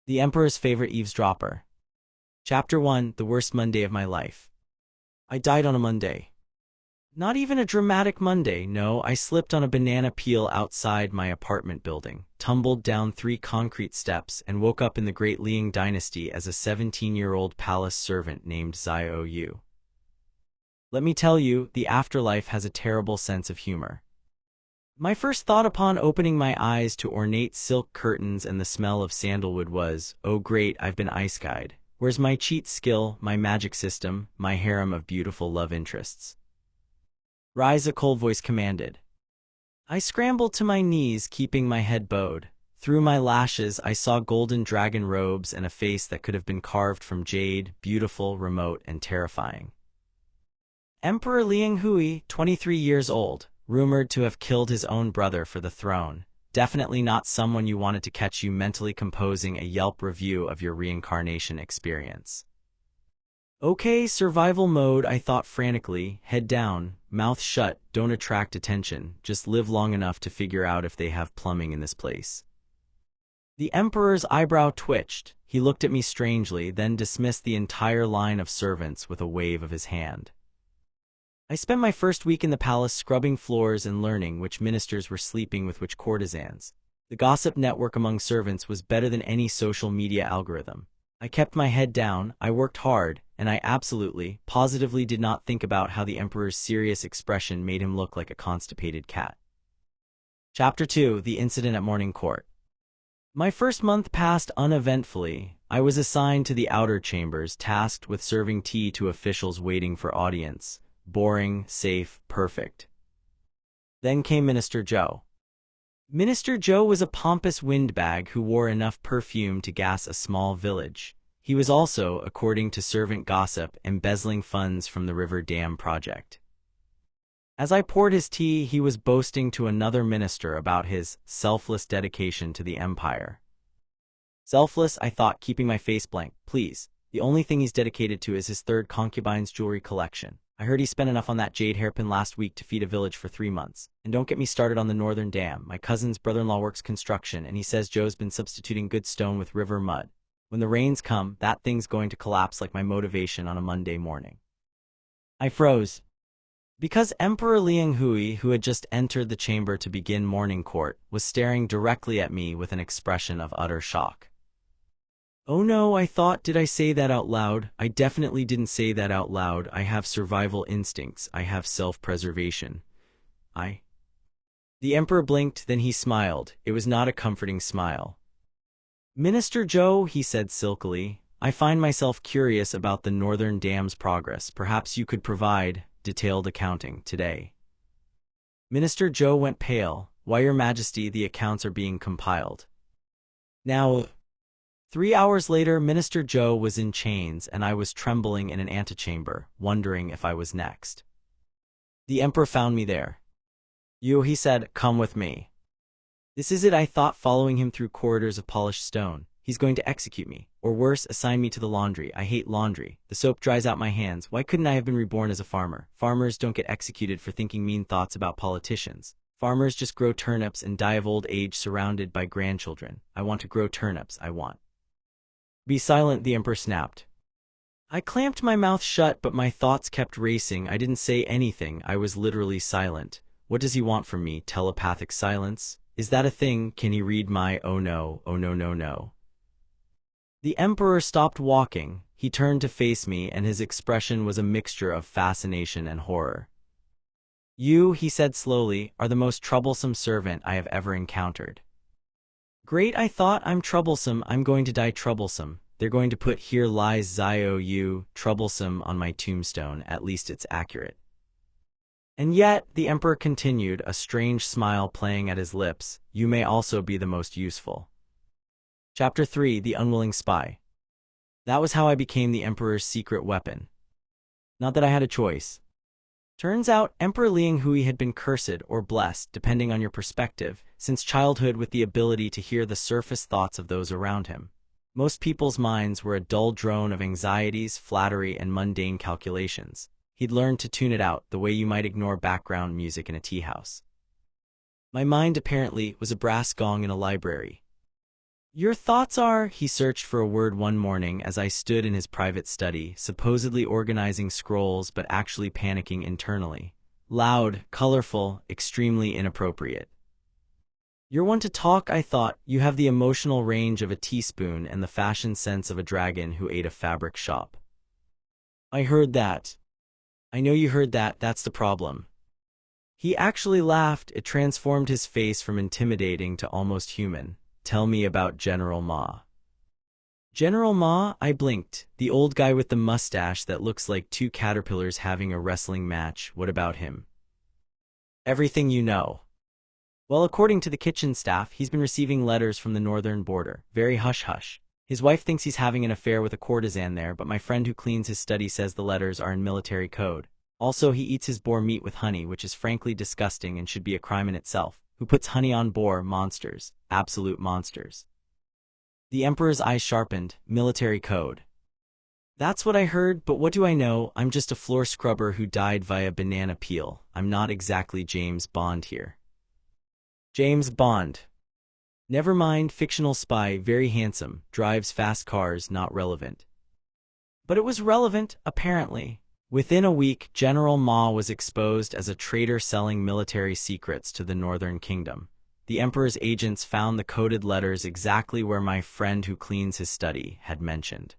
The Emperor's Favorite Eavesdropper. Chapter 1: The Worst Monday of My Life. I died on a Monday. Not even a dramatic Monday, no, I slipped on a banana peel outside my apartment building, tumbled down 3 concrete steps, and woke up in the Great Liang Dynasty as a 17-year-old palace servant named Xiao Yu. Let me tell you, the afterlife has a terrible sense of humor. My first thought upon opening my eyes to ornate silk curtains and the smell of sandalwood was, oh great, I've been ice-guyed. Where's my cheat skill, my magic system, my harem of beautiful love interests? Rise, a cold voice commanded. I scrambled to my knees, keeping my head bowed. Through my lashes I saw golden dragon robes and a face that could have been carved from jade, beautiful, remote, and terrifying. Emperor Liang Hui, 23 years old, rumored to have killed his own brother for the throne. Definitely not someone you wanted to catch you mentally composing a Yelp review of your reincarnation experience. Okay, survival mode, I thought frantically, head down, mouth shut, don't attract attention, just live long enough to figure out if they have plumbing in this place. The Emperor's eyebrow twitched. He looked at me strangely, then dismissed the entire line of servants with a wave of his hand. I spent my first week in the palace scrubbing floors and learning which ministers were sleeping with which courtesans. The gossip network among servants was better than any social media algorithm. I kept my head down, I worked hard, and I absolutely, positively did not think about how the Emperor's serious expression made him look like a constipated cat. Chapter 2: The Incident at Morning Court. My first month passed uneventfully. I was assigned to the outer chambers, tasked with serving tea to officials waiting for audience. Boring, safe, perfect. Then came Minister Zhou. Minister Zhou was a pompous windbag who wore enough perfume to gas a small village. He was also, according to servant gossip, embezzling funds from the river dam project. As I poured his tea, he was boasting to another minister about his selfless dedication to the empire. Selfless, I thought, keeping my face blank. Please, the only thing he's dedicated to is his third concubine's jewelry collection. I heard he spent enough on that jade hairpin last week to feed a village for 3 months. And don't get me started on the northern dam. My cousin's brother-in-law works construction, and he says Joe's been substituting good stone with river mud. When the rains come, that thing's going to collapse like my motivation on a Monday morning. I froze. Because Emperor Liang Hui, who had just entered the chamber to begin morning court, was staring directly at me with an expression of utter shock. Oh no, I thought, did I say that out loud? I definitely didn't say that out loud. I have survival instincts. I have self-preservation. The Emperor blinked, then he smiled. It was not a comforting smile. Minister Zhou, he said silkily, I find myself curious about the northern dam's progress. Perhaps you could provide detailed accounting today. Minister Zhou went pale. Why, Your Majesty, the accounts are being compiled. Now, 3 hours later, Minister Zhou was in chains, and I was trembling in an antechamber, wondering if I was next. The Emperor found me there. You, he said, come with me. This is it, I thought, following him through corridors of polished stone. He's going to execute me, or worse, assign me to the laundry. I hate laundry. The soap dries out my hands. Why couldn't I have been reborn as a farmer? Farmers don't get executed for thinking mean thoughts about politicians. Farmers just grow turnips and die of old age surrounded by grandchildren. I want to grow turnips, I want. Be silent, the Emperor snapped. I clamped my mouth shut, but my thoughts kept racing. I didn't say anything. I was literally silent. What does he want from me? Telepathic silence? Is that a thing? Can he read my oh no, no? The Emperor stopped walking. He turned to face me, and his expression was a mixture of fascination and horror. You, he said slowly, are the most troublesome servant I have ever encountered. Great, I thought, I'm troublesome. I'm going to die troublesome. They're going to put "Here lies Xiao Yu, troublesome" on my tombstone. At least it's accurate. And yet, the Emperor continued, a strange smile playing at his lips, you may also be the most useful. Chapter 3: The Unwilling Spy. That was how I became the Emperor's secret weapon. Not that I had a choice. Turns out, Emperor Liang Hui had been cursed or blessed, depending on your perspective, since childhood with the ability to hear the surface thoughts of those around him. Most people's minds were a dull drone of anxieties, flattery, and mundane calculations. He'd learned to tune it out, the way you might ignore background music in a tea house. My mind, apparently, was a brass gong in a library. Your thoughts are, he searched for a word one morning as I stood in his private study, supposedly organizing scrolls but actually panicking internally. Loud, colorful, extremely inappropriate. You're one to talk, I thought. You have the emotional range of a teaspoon and the fashion sense of a dragon who ate a fabric shop. I heard that. I know you heard that, that's the problem. He actually laughed. It transformed his face from intimidating to almost human. Tell me about General Ma. General Ma? I blinked. The old guy with the mustache that looks like two caterpillars having a wrestling match. What about him? Everything you know. Well, according to the kitchen staff, he's been receiving letters from the northern border. Very hush-hush. His wife thinks he's having an affair with a courtesan there, but my friend who cleans his study says the letters are in military code. Also, he eats his boar meat with honey, which is frankly disgusting and should be a crime in itself. Who puts honey on boar? Monsters. Absolute monsters. The Emperor's eyes sharpened. Military code. That's what I heard, but what do I know? I'm just a floor scrubber who died via banana peel. I'm not exactly James Bond here. James Bond. Never mind, fictional spy, very handsome, drives fast cars, not relevant. But it was relevant, apparently. Within a week, General Ma was exposed as a traitor selling military secrets to the Northern Kingdom. The Emperor's agents found the coded letters exactly where my friend who cleans his study had mentioned.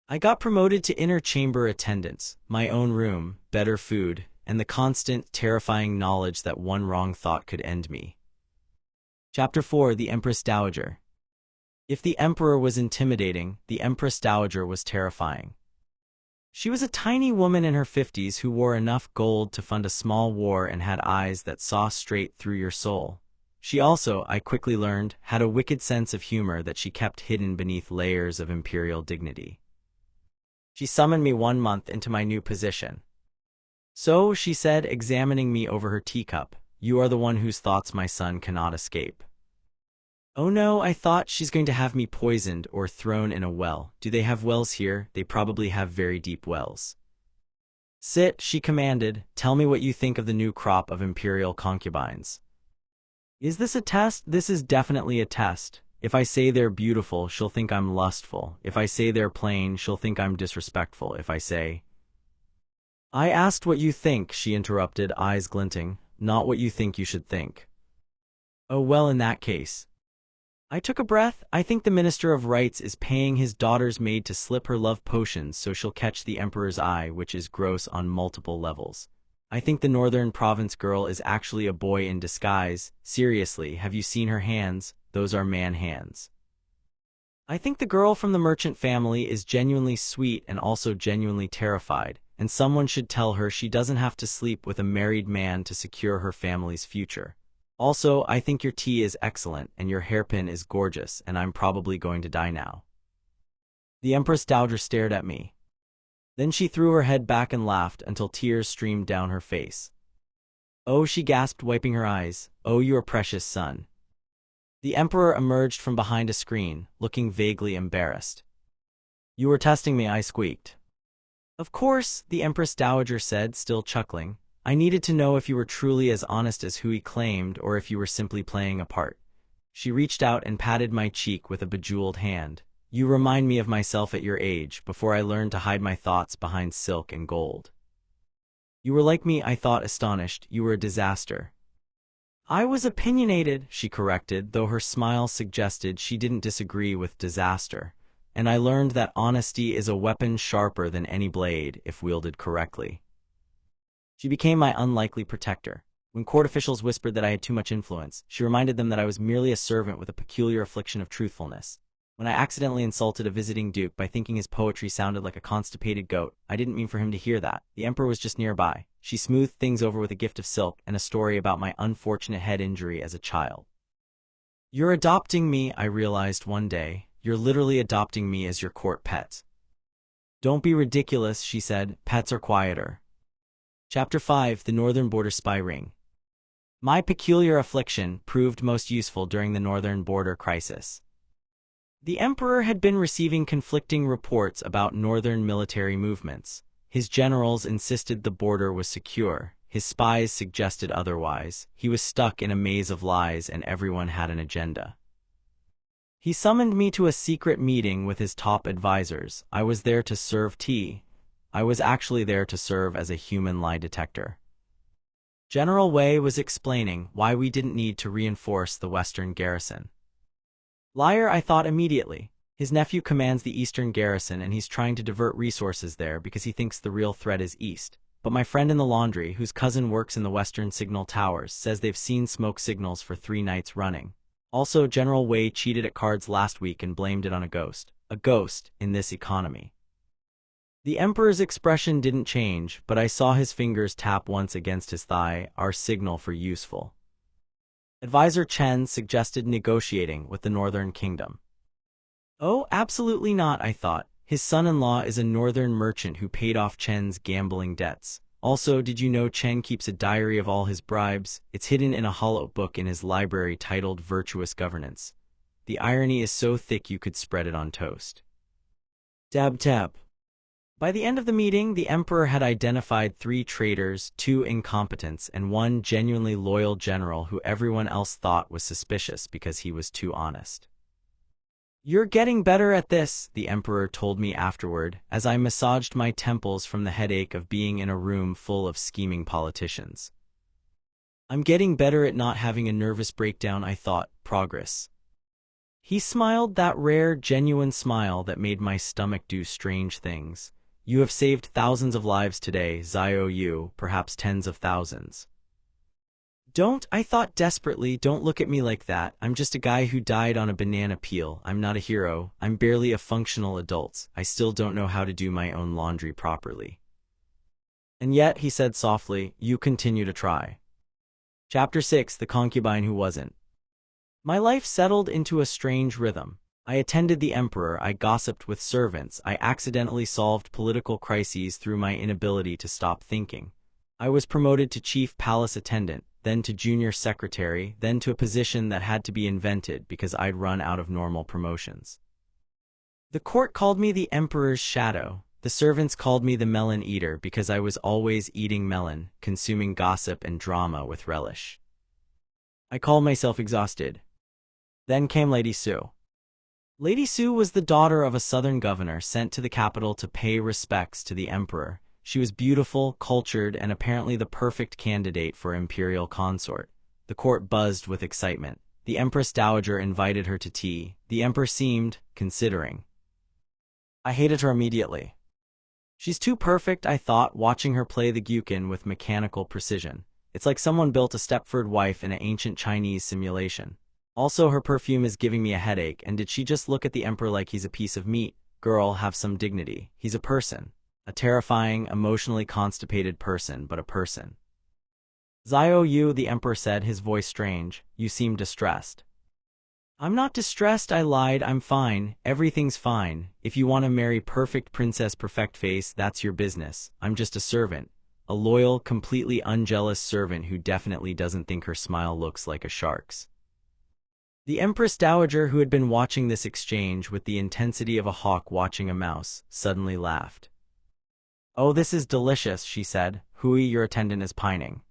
I got promoted to inner chamber attendants, my own room, better food, and the constant, terrifying knowledge that one wrong thought could end me. Chapter 4: The Empress Dowager. If the Emperor was intimidating, the Empress Dowager was terrifying. She was a tiny woman in her 50s who wore enough gold to fund a small war and had eyes that saw straight through your soul. She also, I quickly learned, had a wicked sense of humor that she kept hidden beneath layers of imperial dignity. She summoned me 1 month into my new position. So, she said, examining me over her teacup, you are the one whose thoughts my son cannot escape. Oh no, I thought, she's going to have me poisoned or thrown in a well. Do they have wells here? They probably have very deep wells. Sit, she commanded. Tell me what you think of the new crop of imperial concubines. Is this a test? This is definitely a test. If I say they're beautiful, she'll think I'm lustful. If I say they're plain, she'll think I'm disrespectful. If I say... I asked what you think, she interrupted, eyes glinting, not what you think you should think. Oh well, in that case. I took a breath. I think the Minister of Rights is paying his daughter's maid to slip her love potions so she'll catch the Emperor's eye, which is gross on multiple levels. I think the Northern Province girl is actually a boy in disguise. Seriously, have you seen her hands? Those are man hands. I think the girl from the merchant family is genuinely sweet and also genuinely terrified, and someone should tell her she doesn't have to sleep with a married man to secure her family's future. Also, I think your tea is excellent, and your hairpin is gorgeous, and I'm probably going to die now. The Empress Dowager stared at me. Then she threw her head back and laughed until tears streamed down her face. Oh, she gasped, wiping her eyes. Oh, your precious son. The Emperor emerged from behind a screen, looking vaguely embarrassed. You were testing me, I squeaked. Of course, the Empress Dowager said, still chuckling. I needed to know if you were truly as honest as who he claimed or if you were simply playing a part. She reached out and patted my cheek with a bejeweled hand. You remind me of myself at your age, before I learned to hide my thoughts behind silk and gold. You were like me, I thought, astonished. You were a disaster. I was opinionated, she corrected, though her smile suggested she didn't disagree with disaster. And I learned that honesty is a weapon sharper than any blade if wielded correctly. She became my unlikely protector. When court officials whispered that I had too much influence, she reminded them that I was merely a servant with a peculiar affliction of truthfulness. When I accidentally insulted a visiting duke by thinking his poetry sounded like a constipated goat, I didn't mean for him to hear that. The Emperor was just nearby. She smoothed things over with a gift of silk and a story about my unfortunate head injury as a child. You're adopting me, I realized one day. You're literally adopting me as your court pet. Don't be ridiculous, she said. Pets are quieter. Chapter 5: The Northern Border Spy Ring. My peculiar affliction proved most useful during the Northern Border Crisis. The Emperor had been receiving conflicting reports about Northern military movements. His generals insisted the border was secure. His spies suggested otherwise. He was stuck in a maze of lies and everyone had an agenda. He summoned me to a secret meeting with his top advisors. I was there to serve tea. I was actually there to serve as a human lie detector. General Wei was explaining why we didn't need to reinforce the western garrison. Liar, I thought immediately. His nephew commands the eastern garrison and he's trying to divert resources there because he thinks the real threat is east. But my friend in the laundry, whose cousin works in the western signal towers, says they've seen smoke signals for 3 nights running. Also, General Wei cheated at cards last week and blamed it on a ghost. A ghost in this economy. The emperor's expression didn't change, but I saw his fingers tap once against his thigh, our signal for useful. Advisor Chen suggested negotiating with the northern kingdom. Oh, absolutely not, I thought. His son-in-law is a northern merchant who paid off Chen's gambling debts. Also, did you know Chen keeps a diary of all his bribes? It's hidden in a hollow book in his library titled Virtuous Governance. The irony is so thick you could spread it on toast. Dab dab. By the end of the meeting, the emperor had identified 3 traitors, 2 incompetents, and 1 genuinely loyal general who everyone else thought was suspicious because he was too honest. You're getting better at this, the emperor told me afterward, as I massaged my temples from the headache of being in a room full of scheming politicians. I'm getting better at not having a nervous breakdown, I thought. Progress. He smiled, that rare, genuine smile that made my stomach do strange things. You have saved thousands of lives today, Xiao Yu, perhaps tens of thousands. Don't, I thought desperately, don't look at me like that. I'm just a guy who died on a banana peel. I'm not a hero. I'm barely a functional adult. I still don't know how to do my own laundry properly. And yet, he said softly, you continue to try. Chapter 6, The Concubine Who Wasn't. My life settled into a strange rhythm. I attended the emperor, I gossiped with servants, I accidentally solved political crises through my inability to stop thinking. I was promoted to chief palace attendant, then to junior secretary, then to a position that had to be invented because I'd run out of normal promotions. The court called me the emperor's shadow. The servants called me the melon eater because I was always eating melon, consuming gossip and drama with relish. I called myself exhausted. Then came Lady Su. Lady Su was the daughter of a southern governor sent to the capital to pay respects to the emperor. She was beautiful, cultured, and apparently the perfect candidate for imperial consort. The court buzzed with excitement. The Empress Dowager invited her to tea. The emperor seemed considering. I hated her immediately. She's too perfect, I thought, watching her play the gyukin with mechanical precision. It's like someone built a Stepford wife in an ancient Chinese simulation. Also, her perfume is giving me a headache, and did she just look at the emperor like he's a piece of meat? Girl, have some dignity. He's a person. A terrifying, emotionally constipated person, but a person. Xiao Yu, the emperor said, his voice strange. You seem distressed. I'm not distressed, I lied. I'm fine. Everything's fine. If you want to marry perfect princess perfect face, that's your business. I'm just a servant. A loyal, completely unjealous servant who definitely doesn't think her smile looks like a shark's. The Empress Dowager, who had been watching this exchange with the intensity of a hawk watching a mouse, suddenly laughed. Oh, this is delicious, she said. Hui, your attendant is pining.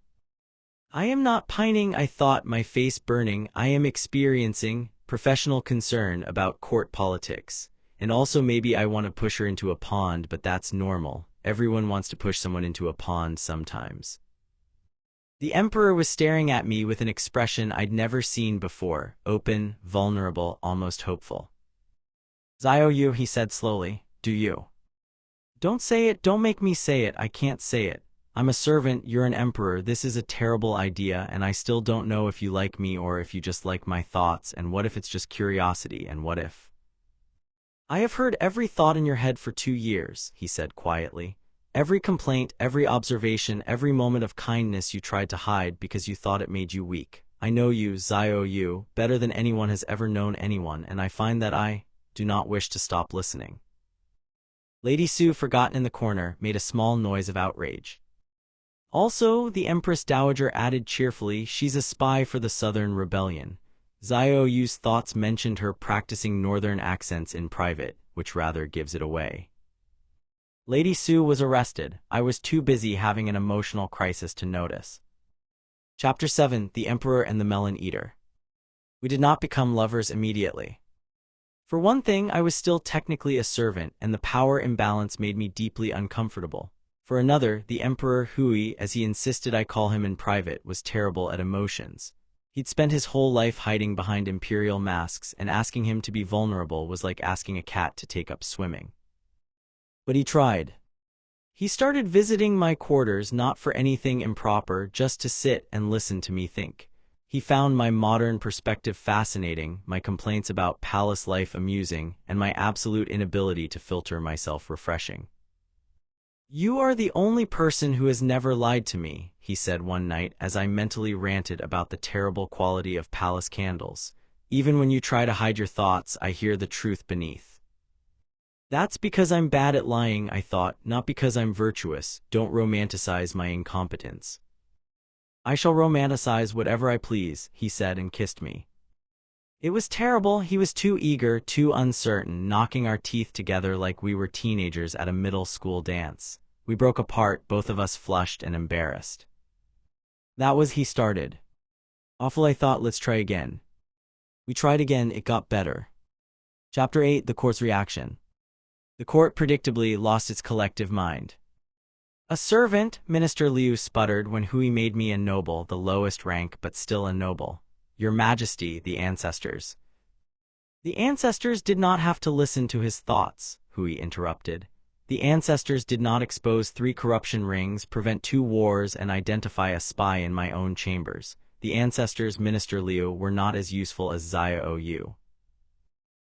I am not pining, I thought, my face burning. I am experiencing professional concern about court politics. And also maybe I want to push her into a pond, but that's normal. Everyone wants to push someone into a pond sometimes. The emperor was staring at me with an expression I'd never seen before, open, vulnerable, almost hopeful. Xiao Yu, he said slowly, do you? Don't say it, don't make me say it, I can't say it. I'm a servant, you're an emperor, this is a terrible idea, and I still don't know if you like me or if you just like my thoughts, and what if it's just curiosity, and what if? I have heard every thought in your head for 2 years, he said quietly. Every complaint, every observation, every moment of kindness you tried to hide because you thought it made you weak. I know you, Xiao Yu, better than anyone has ever known anyone, and I find that I do not wish to stop listening. Lady Su, forgotten in the corner, made a small noise of outrage. Also, the Empress Dowager added cheerfully, she's a spy for the Southern Rebellion. Xiao Yu's thoughts mentioned her practicing northern accents in private, which rather gives it away. Lady Su was arrested. I was too busy having an emotional crisis to notice. Chapter 7, The Emperor and the Melon Eater. We did not become lovers immediately. For one thing, I was still technically a servant, and the power imbalance made me deeply uncomfortable. For another, the Emperor Hui, as he insisted I call him in private, was terrible at emotions. He'd spent his whole life hiding behind imperial masks, and asking him to be vulnerable was like asking a cat to take up swimming. But he tried. He started visiting my quarters not for anything improper, just to sit and listen to me think. He found my modern perspective fascinating, my complaints about palace life amusing, and my absolute inability to filter myself refreshing. "You are the only person who has never lied to me," he said one night as I mentally ranted about the terrible quality of palace candles. "Even when you try to hide your thoughts, I hear the truth beneath." "That's because I'm bad at lying," I thought, "not because I'm virtuous. Don't romanticize my incompetence." "I shall romanticize whatever I please," he said and kissed me. It was terrible. He was too eager, too uncertain, knocking our teeth together like we were teenagers at a middle school dance. We broke apart, both of us flushed and embarrassed. That was he started. "Awful," I thought, "let's try again." We tried again, it got better. Chapter 8: The Court's Reaction. The court predictably lost its collective mind. "A servant," Minister Liu sputtered when Hui made me a noble, the lowest rank but still a noble. "Your Majesty, the ancestors." "The ancestors did not have to listen to his thoughts," Hui interrupted. "The ancestors did not expose 3 corruption rings, prevent 2 wars, and identify a spy in my own chambers. The ancestors, Minister Liu, were not as useful as Xiao Yu.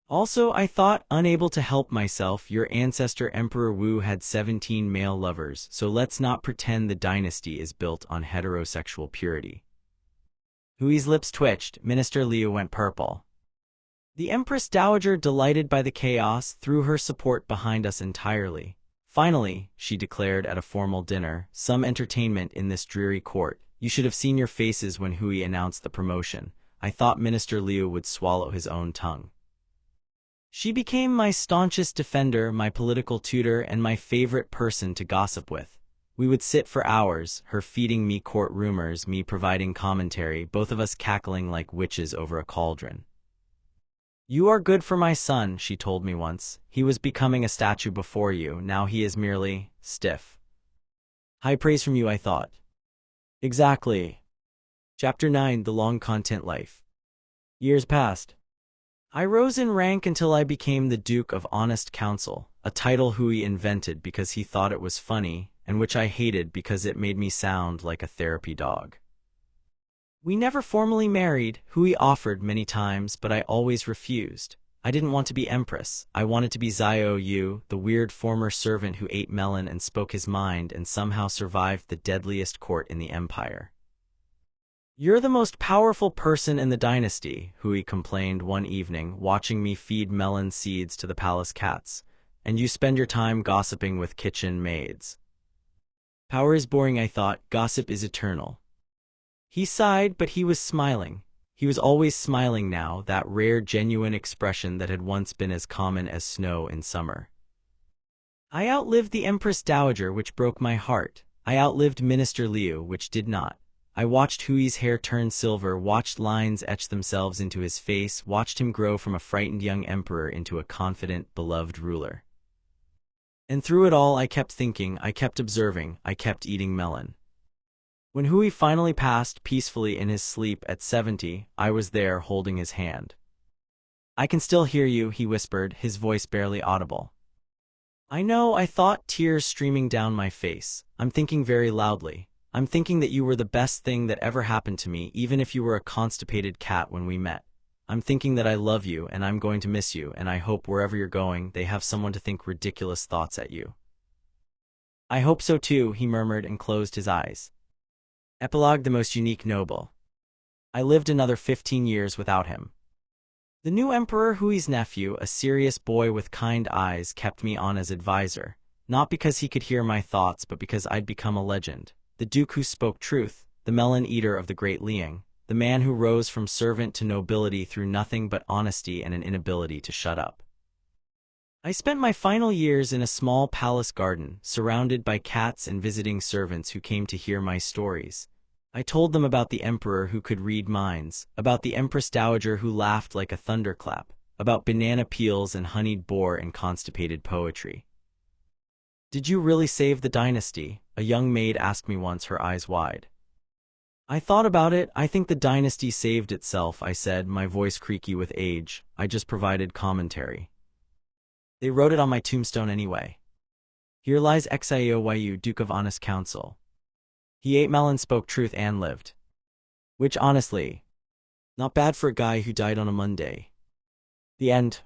Also, I thought, unable to help myself, your ancestor Emperor Wu had 17 male lovers, so let's not pretend the dynasty is built on heterosexual purity." Hui's lips twitched. Minister Liu went purple. The Empress Dowager, delighted by the chaos, threw her support behind us entirely. "Finally," she declared at a formal dinner, "some entertainment in this dreary court. You should have seen your faces when Hui announced the promotion. I thought Minister Liu would swallow his own tongue." She became my staunchest defender, my political tutor, and my favorite person to gossip with. We would sit for hours, her feeding me court rumors, me providing commentary, both of us cackling like witches over a cauldron. "You are good for my son," she told me once. "He was becoming a statue before you, now he is merely stiff." High praise from you, I thought. Exactly. Chapter 9: The Long Content Life. Years passed. I rose in rank until I became the Duke of Honest Counsel, a title Hui invented because he thought it was funny, and which I hated because it made me sound like a therapy dog. We never formally married. Hui offered many times, but I always refused. I didn't want to be empress. I wanted to be Xiao Yu, the weird former servant who ate melon and spoke his mind and somehow survived the deadliest court in the empire. "You're the most powerful person in the dynasty," Hui complained one evening, watching me feed melon seeds to the palace cats, "and you spend your time gossiping with kitchen maids." Power is boring, I thought. Gossip is eternal. He sighed, but he was smiling. He was always smiling now, that rare, genuine expression that had once been as common as snow in summer. I outlived the Empress Dowager, which broke my heart. I outlived Minister Liu, which did not. I watched Hui's hair turn silver, watched lines etch themselves into his face, watched him grow from a frightened young emperor into a confident, beloved ruler. And through it all, I kept thinking, I kept observing, I kept eating melon. When Hui finally passed peacefully in his sleep at 70, I was there holding his hand. "I can still hear you," he whispered, his voice barely audible. "I know," I thought, tears streaming down my face. "I'm thinking very loudly. I'm thinking that you were the best thing that ever happened to me, even if you were a constipated cat when we met. I'm thinking that I love you, and I'm going to miss you, and I hope wherever you're going, they have someone to think ridiculous thoughts at you." "I hope so too," he murmured and closed his eyes. Epilogue: The most unique noble. I lived another 15 years without him. The new emperor, Hui's nephew, a serious boy with kind eyes, kept me on as advisor, not because he could hear my thoughts, but because I'd become a legend. The duke who spoke truth, the melon eater of the great Liang, the man who rose from servant to nobility through nothing but honesty and an inability to shut up. I spent my final years in a small palace garden, surrounded by cats and visiting servants who came to hear my stories. I told them about the emperor who could read minds, about the Empress Dowager who laughed like a thunderclap, about banana peels and honeyed boar and constipated poetry. Did you really save the dynasty? A young maid asked me once, her eyes wide. I thought about it. I think the dynasty saved itself, I said, my voice creaky with age. I just provided commentary. They wrote it on my tombstone anyway. Here lies Xiaoyu, Duke of Honest Counsel. He ate melon, spoke truth, and lived. Which, honestly, not bad for a guy who died on a Monday. The end.